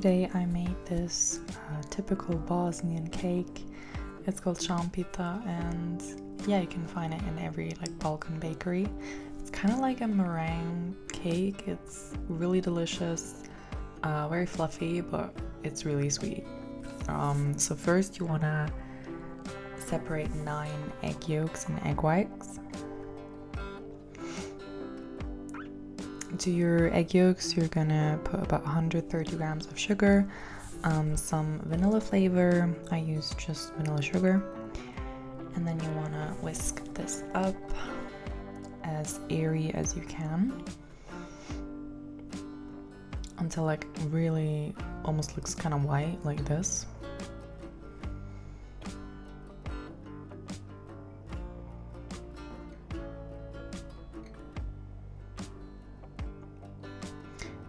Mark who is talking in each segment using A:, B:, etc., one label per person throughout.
A: Today I made this typical Bosnian cake. It's called Shampita, and yeah, you can find it in every Balkan bakery. It's kind of like a meringue cake. It's really delicious, very fluffy, but it's really sweet. So first you want to separate 9 egg yolks and egg whites. To your egg yolks, you're gonna put about 130 grams of sugar, some vanilla flavor. I use just vanilla sugar. And then you wanna whisk this up as airy as you can until really almost looks kind of white like this.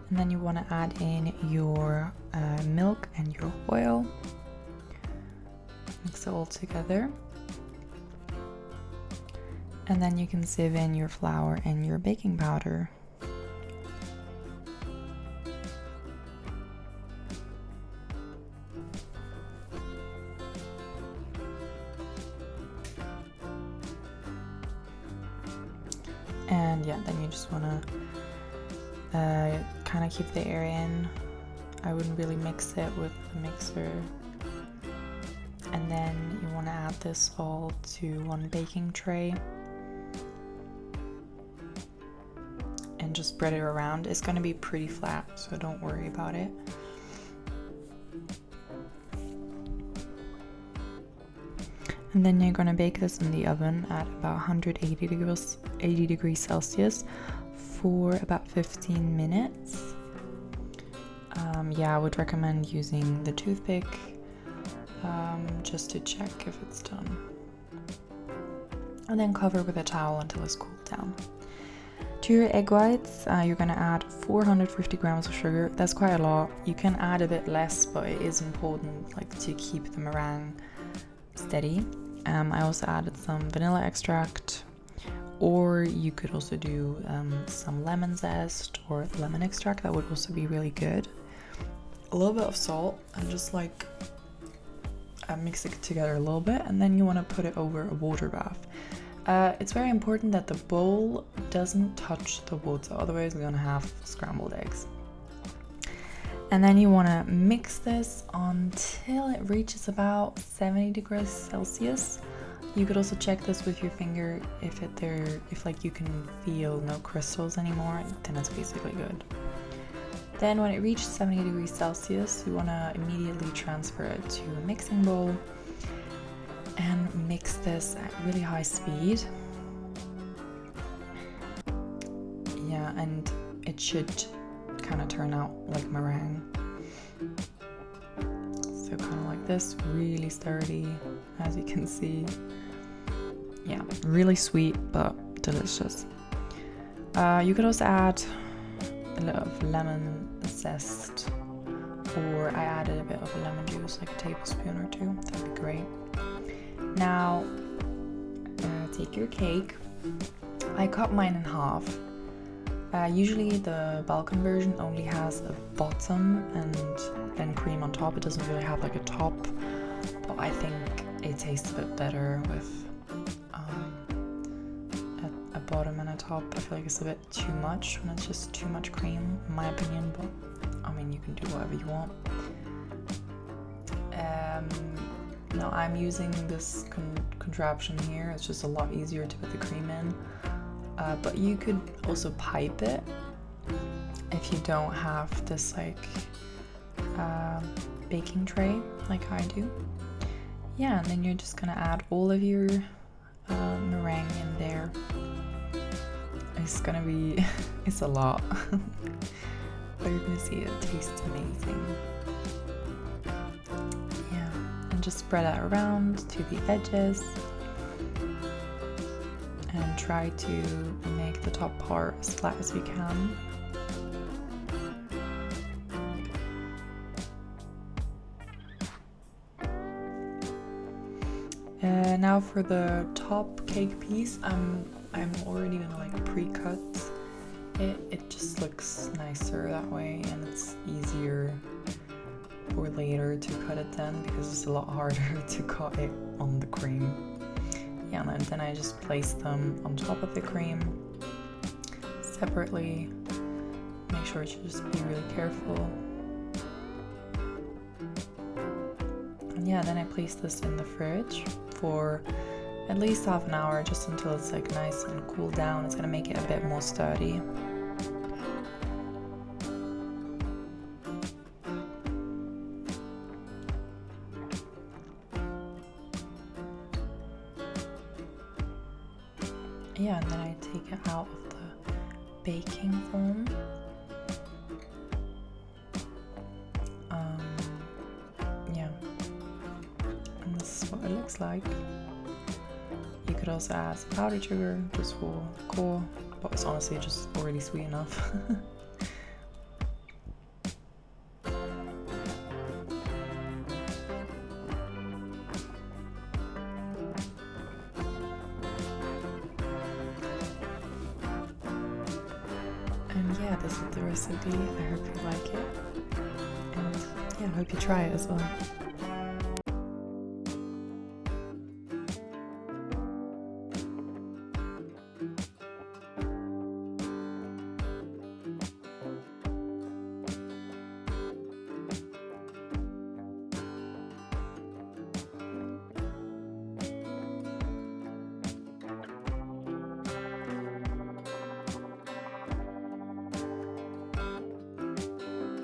A: And then you want to add in your milk and your oil. Mix it all together. And then you can sieve in your flour and your baking powder. And yeah, then you just want to kind of keep the air in. I wouldn't really mix it with the mixer. And then you want to add this all to one baking tray and just spread it around. It's going to be pretty flat, so don't worry about it. And then you're going to bake this in the oven at about 180 degrees Celsius for about 15 minutes. Yeah, I would recommend using the toothpick just to check if it's done. And then cover with a towel until it's cooled down. To your egg whites, you're going to add 450 grams of sugar. That's quite a lot. You can add a bit less, but it is important to keep the meringue steady. I also added some vanilla extract, or you could also do some lemon zest or lemon extract. That would also be really good. A little bit of salt and just mix it together a little bit, and then you want to put it over a water bath. It's very important that the bowl doesn't touch the water, otherwise we're gonna have scrambled eggs. And then you want to mix this until it reaches about 70 degrees Celsius. You could also check this with your finger if you can feel no crystals anymore, then it's basically good. Then when it reaches 70 degrees Celsius, you want to immediately transfer it to a mixing bowl and mix this at really high speed. Yeah, and it should kind of turn out like meringue. So kind of like this, really sturdy, as you can see. Yeah, really sweet but delicious. You could also add a little of lemon zest, or I added a bit of lemon juice, like a tablespoon or 2. That'd be great. Now, take your cake. I cut mine in half. Usually the Balkan version only has a bottom and then cream on top. It doesn't really have a top, but I think it tastes a bit better with a bottom and a top. I feel like it's a bit too much when it's just too much cream, in my opinion, but I mean, you can do whatever you want. Now I'm using this contraption here. It's just a lot easier to put the cream in, but you could also pipe it if you don't have this baking tray like I do. Yeah, and then you're just gonna add all of your meringue in there. It's gonna be, it's a lot, but you're gonna see it tastes amazing. Yeah, and just spread that around to the edges and try to make the top part as flat as you can. Now for the top cake piece, I'm already gonna pre-cut it. It just looks nicer that way, and it's easier later to cut it then, because it's a lot harder to cut it on the cream. Yeah, and then I just place them on top of the cream separately. Make sure to just be really careful. And yeah, then I place this in the fridge for at least half an hour, just until it's like nice and cooled down. It's gonna make it a bit more sturdy. Yeah, and then I take it out of the baking foam. Yeah, and this is what it looks like. You could also add some powdered sugar just for the core, but it's honestly just already sweet enough. And yeah, this is the recipe. I hope you like it. And yeah, I hope you try it as well.